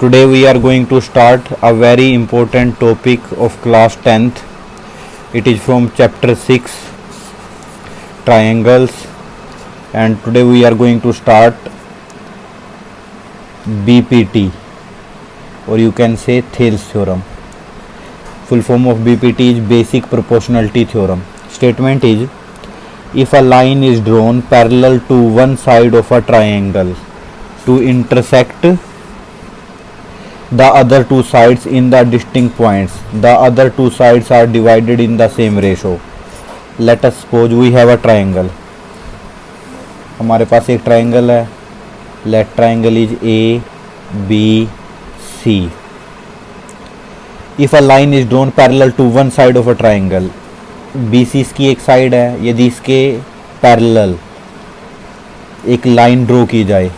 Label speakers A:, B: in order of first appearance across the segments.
A: Today we are going to start a very important topic of class 10th. It is from chapter 6, triangles, and today we are going to start BPT, or you can say Thales theorem. Full form of BPT is basic proportionality theorem. Statement is, if a line is drawn parallel to one side of a triangle to intersect the other two sides in the distinct points, the other two sides are divided in the same ratio. Let us suppose we have a triangle. हमारे पास एक triangle है. Let triangle is A, B, C. If a line is drawn parallel to one side of a triangle, BC इसकी एक side है. यदि इसके parallel एक line draw की जाए,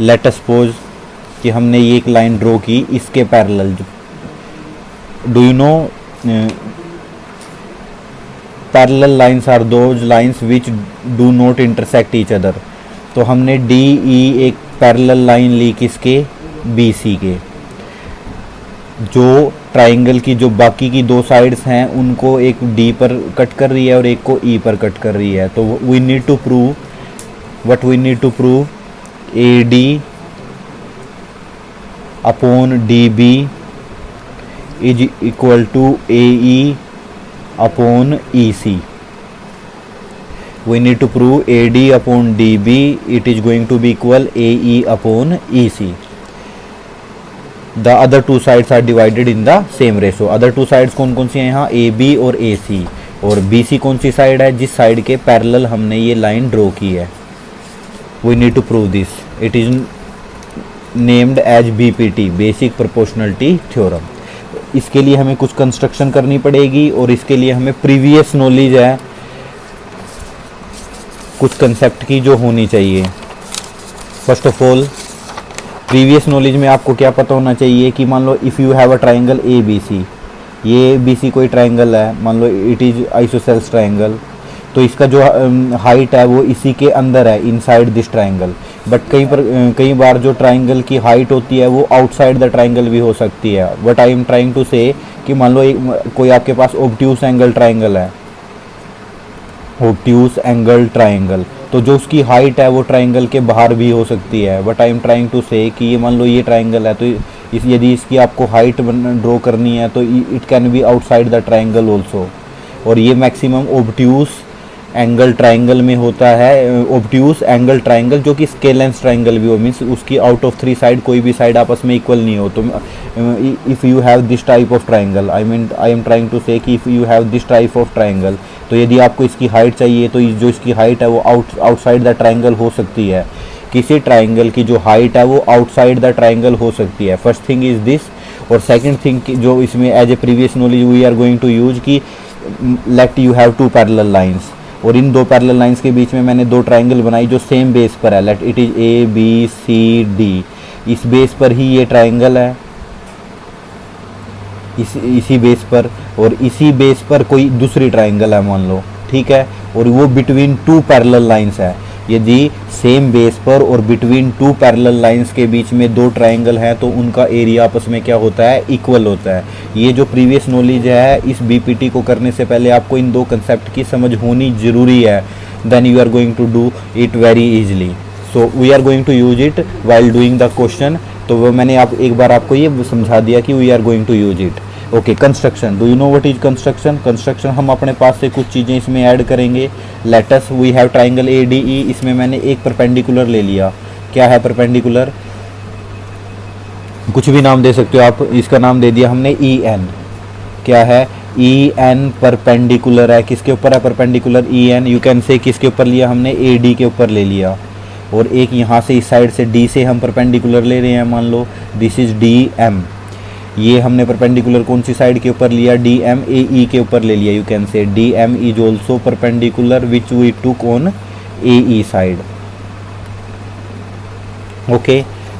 A: लेट अस सपोज कि हमने ये एक लाइन ड्रॉ की इसके parallel. Do you know parallel lines are those lines which do not intersect each other. तो हमने डी ई एक पैरेलल लाइन ली किसके, बी सी के. जो ट्राइंगल की जो बाकी की दो साइड्स हैं उनको एक डी पर कट कर रही है और एक को ई पर कट कर रही है. तो we need to prove, what we need to prove, A D upon D B is equal to A E upon E C. We need to prove AD upon DB, it is going to be equal AE upon EC. The other two sides are divided in the same ratio. Other two sides कौन कौन सी हैं यहाँ, AB और AC. और BC कौन सी side है, जिस side के पैरेलल हमने ये लाइन ड्रॉ की है. We need to prove this. It is named as BPT, Basic Proportionality Theorem. इसके लिए हमें कुछ कंस्ट्रक्शन करनी पड़ेगी और इसके लिए हमें प्रीवियस नॉलेज है कुछ कंसेप्ट की जो होनी चाहिए. First of all previous knowledge में आपको क्या पता होना चाहिए कि मान लो if you have a triangle A B C, ये बी सी कोई ट्राइंगल है, मान लो इट इज़ आइसोसेल्स ट्राइंगल. तो इसका जो हाइट है वो इसी के अंदर है, इनसाइड दिस ट्राइंगल. बट कई बार जो ट्राइंगल की हाइट होती है वो आउटसाइड द ट्राइंगल भी हो सकती है. But I am trying to say कि मान लो कोई आपके पास ऑब्ट्यूस एंगल ट्राइंगल है, ऑब्ट्यूस एंगल ट्राइंगल, तो जो उसकी हाइट है वो ट्राइंगल के बाहर भी हो सकती है. But I am trying to say कि ये मान लो ये ट्राइंगल है, तो यदि इसकी आपको हाइट ड्रॉ करनी है तो it can be outside the triangle also. और ये मैक्सिमम ऑब्ट्यूस एंगल ट्राइंगल में होता है. ऑब्ट्यूस एंगल ट्राइंगल जो कि स्केलेंस ट्राइंगल भी हो, मीन्स उसकी आउट ऑफ थ्री साइड कोई भी साइड आपस में इक्वल नहीं हो. तो if you have this type of triangle, I am trying to say कि if you have this type of triangle, तो यदि आपको इसकी हाइट चाहिए तो जो इसकी हाइट है वो आउटसाइड द ट्राइंगल हो सकती है. किसी ट्राइंगल की जो हाइट है वो आउटसाइड द ट्राइंगल हो सकती है. First thing is this. और सेकंड थिंग जो इसमें as a previous knowledge we are going to use कि let you have two parallel lines, और इन दो पैरेलल लाइंस के बीच में मैंने दो ट्राइंगल बनाई जो सेम बेस पर है. Let it is A B C D. इस बेस पर ही ये ट्राइंगल है, इसी बेस पर, और इसी बेस पर कोई दूसरी ट्राइंगल है मान लो, ठीक है, और वो बिटवीन टू पैरेलल लाइंस है. यदि सेम बेस पर और बिटवीन टू पैरेलल लाइंस के बीच में दो ट्राइंगल हैं तो उनका एरिया आपस में क्या होता है, इक्वल होता है. ये जो प्रीवियस नॉलेज है इस बीपीटी को करने से पहले आपको इन दो कंसेप्ट की समझ होनी ज़रूरी है. Then you are going to do it very easily. So we are going to use it while doing the question. तो वो मैंने एक बार आपको ये समझा दिया कि we are going to use it. Okay, construction. Do you know what is construction? Construction हम अपने पास से कुछ चीज़ें इसमें ऐड करेंगे. Let us we have triangle A D E. इसमें मैंने एक परपेंडिकुलर ले लिया. क्या है परपेंडिकुलर? कुछ भी नाम दे सकते हो आप. इसका नाम दे दिया हमने ई एन. क्या है? ई एन परपेंडिकुलर है. किसके ऊपर है perpendicular? E N. You can say किसके ऊपर लिया हमने? ए डी के ऊपर ले लिया. और एक यहाँ से इस साइड से डी से हम परपेंडिकुलर ले रहे हैं. मान लो दिस इज डी एम. ये हमने परपेंडिकुलर कौन सी साइड के ऊपर लिया? डी एम ए ई के ऊपर ले लिया. You can say D M is also perpendicular which we took on A E side. Okay,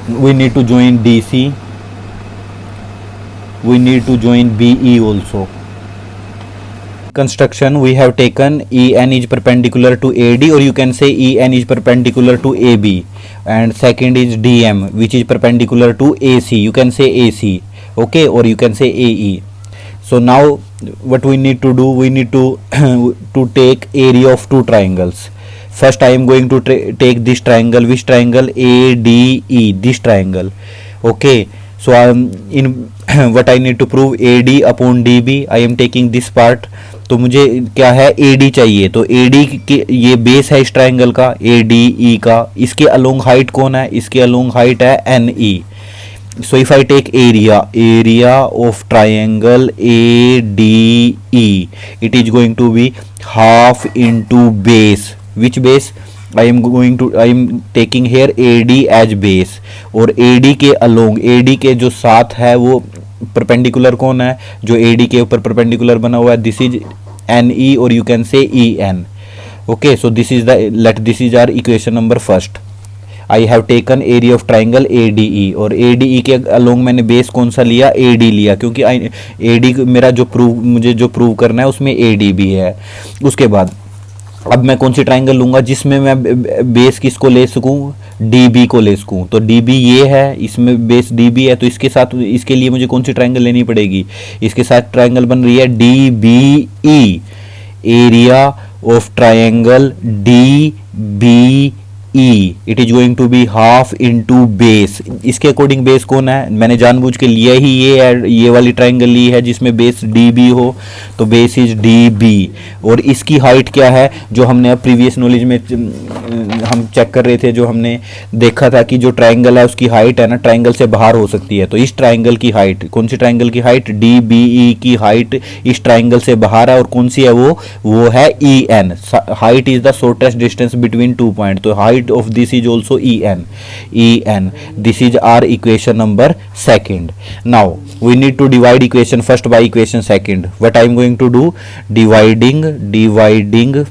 A: we need to join D C. We need to join B E also. construction we have taken EN is perpendicular to AD, or you can say EN is perpendicular to AB, and second is DM which is perpendicular to AC, you can say AC, okay, or you can say AE. So now what we need to do, we need to to take area of two triangles. First I am going to take this triangle, which triangle? ADE, this triangle, okay. So I am in what I need to prove, AD upon DB, I am taking this part. तो मुझे क्या है, AD चाहिए, तो AD के ये base है इस ट्राइंगल का, ADE का, इसके अलोंग हाइट कौन है, इसके अलोंग हाइट है NE. So if I take area of triangle ADE, it is going to be half into base. Which base? I am taking here AD as base, और AD के along, AD के जो साथ है वो perpendicular कौन है, जो AD के ऊपर परपेंडिकुलर बना हुआ है, दिस इज NE, और you can say EN. Okay, so this is our equation number first. I have taken area of triangle ADE, और ADE के अलोंग मैंने बेस कौन सा लिया, AD लिया, क्योंकि AD मेरा मुझे जो प्रूव करना है उसमें AD भी है. उसके बाद अब मैं कौन सी ट्राइंगल लूंगा जिसमें मैं बेस किसको ले सकूं, DB को ले सकूं. तो DB ये है, इसमें बेस DB है, तो इसके साथ, इसके लिए मुझे कौन सी ट्राइंगल लेनी पड़ेगी, इसके साथ ट्राइंगल बन रही है DBE, area of triangle DBE, it is going to be half into base. इसके अकॉर्डिंग बेस कौन है, मैंने जानबूझ के लिया ही ये वाली ट्राइंगल ली है जिसमें बेस DB हो, तो बेस इज DB, और इसकी हाइट क्या है, जो हमने अब प्रीवियस नॉलेज में हम चेक कर रहे थे, जो हमने देखा था कि जो ट्राइंगल है उसकी हाइट है ना, ट्राइंगल से बाहर हो सकती है. तो इस ट्राइंगल की हाइट, कौन सी ट्राइंगल की हाइट, DBE की हाइट इस ट्राइंगल से बाहर है, और कौन सी है वो है EN. Height is the shortest distance between two point, तो height of this is also EN. This is our equation number second. Now we need to divide equation first by equation second. What I am going to do, dividing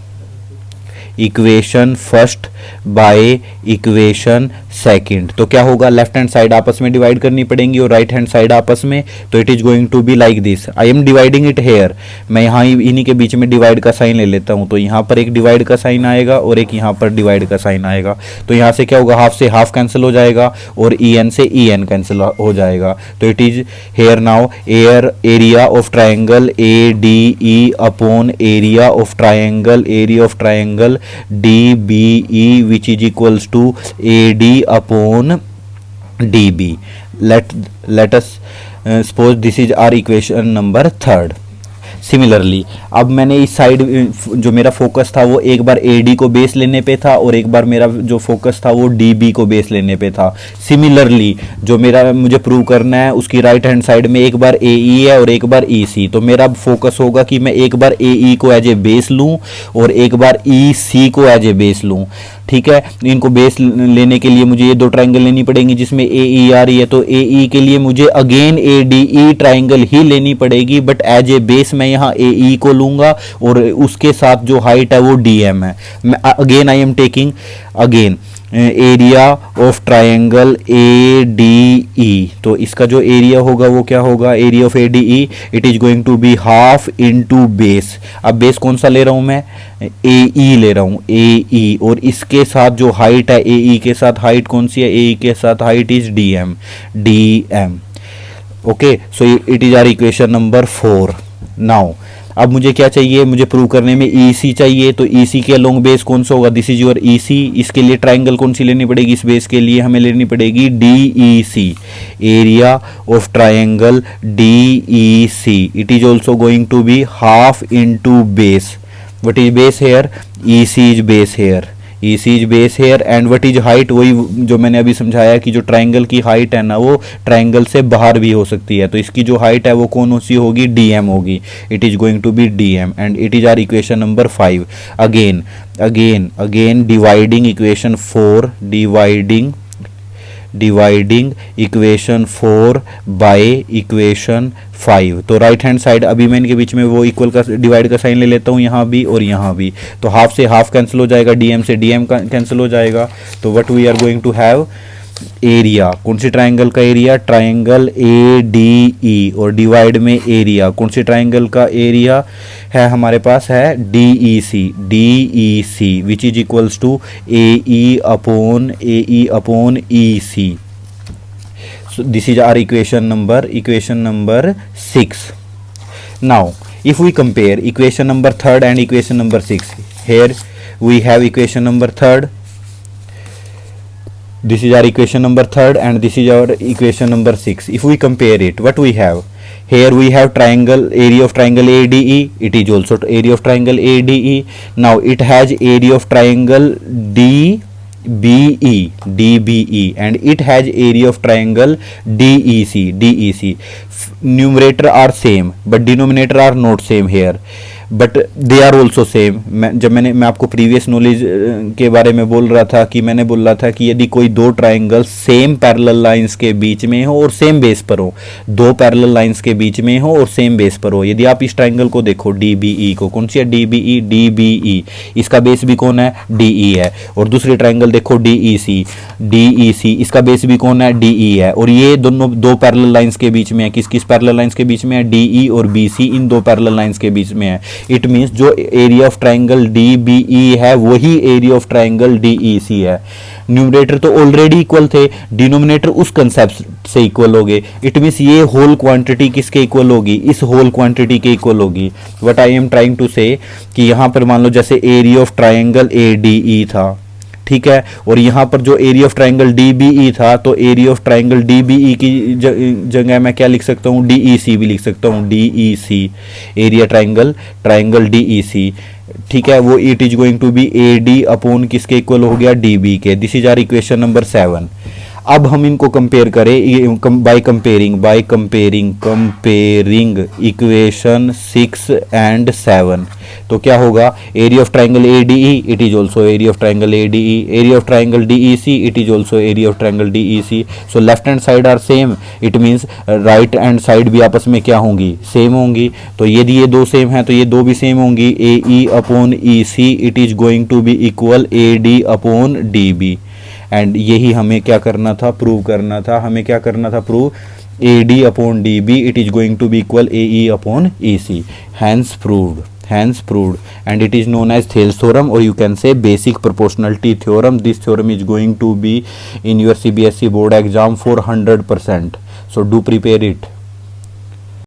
A: equation first by equation second. तो क्या होगा, left hand side आपस में divide करनी पड़ेंगी और right hand side आपस में. तो it is going to be like this. I am dividing it here, मैं यहाँ इन्हीं के बीच में डिवाइड का साइन ले लेता हूँ. तो यहाँ पर एक डिवाइड का साइन आएगा और एक यहाँ पर डिवाइड का साइन आएगा. तो यहाँ से क्या होगा, हाफ से हाफ कैंसिल हो जाएगा और EN से EN कैंसिल हो जाएगा. तो it is here now area of triangle ADE upon area of triangle DBE which is equals to AD upon DB. Let us suppose this is our equation number third. Similarly अब मैंने इस side जो मेरा focus था वो एक बार AD को base लेने पे था और एक बार मेरा जो फोकस था वो DB को बेस लेने पे था. सिमिलरली जो मेरा मुझे प्रूव करना है उसकी राइट हैंड साइड में एक बार AE है और एक बार EC. तो मेरा फोकस होगा कि मैं एक बार AE को एज ए बेस लूँ और एक बार EC को एज ए बेस लूँ. ठीक है, इनको बेस लेने के लिए मुझे ये दो ट्राइंगल लेनी पड़ेंगी जिसमें AE आ रही है. तो AE के लिए मुझे अगेन ADE ट्राइंगल ही लेनी पड़ेगी, बट एज ए बेस मैं यहाँ AE को लूंगा और उसके साथ जो हाइट है वो DM है. Again I am taking again area of triangle ADE. तो इसका जो एरिया होगा वो क्या होगा, area of ADE it is going to be half into base. अब बेस कौन सा ले रहा हूं मैं, AE ले रहा हूं, AE, और इसके साथ जो हाइट है AE के साथ हाइट कौन सी है, AE के साथ height is DM. Okay, so it is our equation number 4. Now अब मुझे क्या चाहिए, मुझे प्रूव करने में EC चाहिए. तो EC के अलोंग बेस कौन सा होगा, दिस इज योर EC. इसके लिए ट्राइंगल कौन सी लेनी पड़ेगी, इस बेस के लिए हमें लेनी पड़ेगी DEC, area of triangle DEC. It is also going to be half into base. What is base here, EC is base here, EC is base here. And what is height, वही जो मैंने अभी समझाया कि जो ट्राइंगल की height है ना वो ट्राइंगल से बाहर भी हो सकती है. तो इसकी जो हाइट है वो कौन सी होगी, DM होगी. It is going to be DM and it is our equation number 5. Again dividing equation 4, dividing equation 4 by equation 5. तो राइट हैंड साइड अभी मैं इनके बीच में वो इक्वल का डिवाइड का साइन ले लेता हूँ यहाँ भी और यहाँ भी. तो हाफ से हाफ कैंसिल हो जाएगा, DM से DM कैंसिल हो जाएगा. तो what we are going to have, area, कौन सी ट्राइंगल का area, triangle A D E, और डिवाइड में एरिया, कौन सी ट्राइंगल का एरिया है हमारे पास है D E C which is equals to A E upon E C. So this is our equation number 6. Now if we compare equation number 3rd and equation number 6, here we have equation number 3rd, this is our equation number 3rd, and this is our equation number 6. If we compare it, what we have here, we have triangle, area of triangle ADE, it is also area of triangle ADE. Now it has area of triangle DBE, and it has area of triangle DEC. Numerator are same but denominator are not same here, but they are also same. मैं आपको previous knowledge के बारे में बोल रहा था कि मैंने बोल रहा था कि यदि कोई दो ट्राइंगल सेम पैरेलल लाइंस के बीच में हो और सेम बेस पर हो, दो पैरेलल लाइंस के बीच में हो और सेम बेस पर हो, यदि आप इस ट्राइंगल को देखो DBE को, कौन सी है DBE, इसका बेस भी कौन है DE है, और दूसरी ट्राइंगल देखो DEC, इसका बेस भी कौन है DE है, और ये दोनों दो पैरेलल लाइंस के बीच में है. किस पैरेलल लाइंस के बीच में है, DE और BC, इन दो पैरेलल लाइंस के बीच में है. इट मींस जो एरिया ऑफ ट्राइंगल DBE है वही एरिया ऑफ ट्राइंगल DEC है. न्यूमरेटर तो ऑलरेडी इक्वल थे, डिनोमिनेटर उस कंसेप्ट से इक्वल हो गए. इट मींस ये होल क्वांटिटी किसके इक्वल होगी, इस होल क्वांटिटी के इक्वल होगी. What I am trying to say कि यहां पर मान लो जैसे एरिया ऑफ ट्राइंगल ADE था, ठीक है, और यहां पर जो एरिया ऑफ ट्राइंगल DBE था, तो एरिया ऑफ ट्राइंगल DBE की जगह मैं क्या लिख सकता हूं, DEC भी लिख सकता हूं, DEC एरिया ट्राइंगल DEC, ठीक है. वो it is going to be AD upon किसके इक्वल हो गया, DB के. This is our equation number 7. अब हम इनको कंपेयर करें बाय कंपेयरिंग इक्वेशन 6 एंड 7. तो क्या होगा, area of triangle ADE, it is also area of triangle ADE, area of triangle DEC, it is also area of triangle DEC. So left hand side are same, it means right hand side भी आपस में क्या होंगी, same होंगी. तो यदि ये दो सेम हैं तो ये दो भी सेम होंगी. AE upon EC, it is going to be equal AD upon DB. And यही हमें क्या करना था, प्रूव करना था, prove AD upon DB, it is going to be equal AE upon EC. Hence proved, and it is known as Thales theorem, or you can say basic proportionality theorem. This theorem is going to be in your CBSE board exam for 100%. So do prepare it.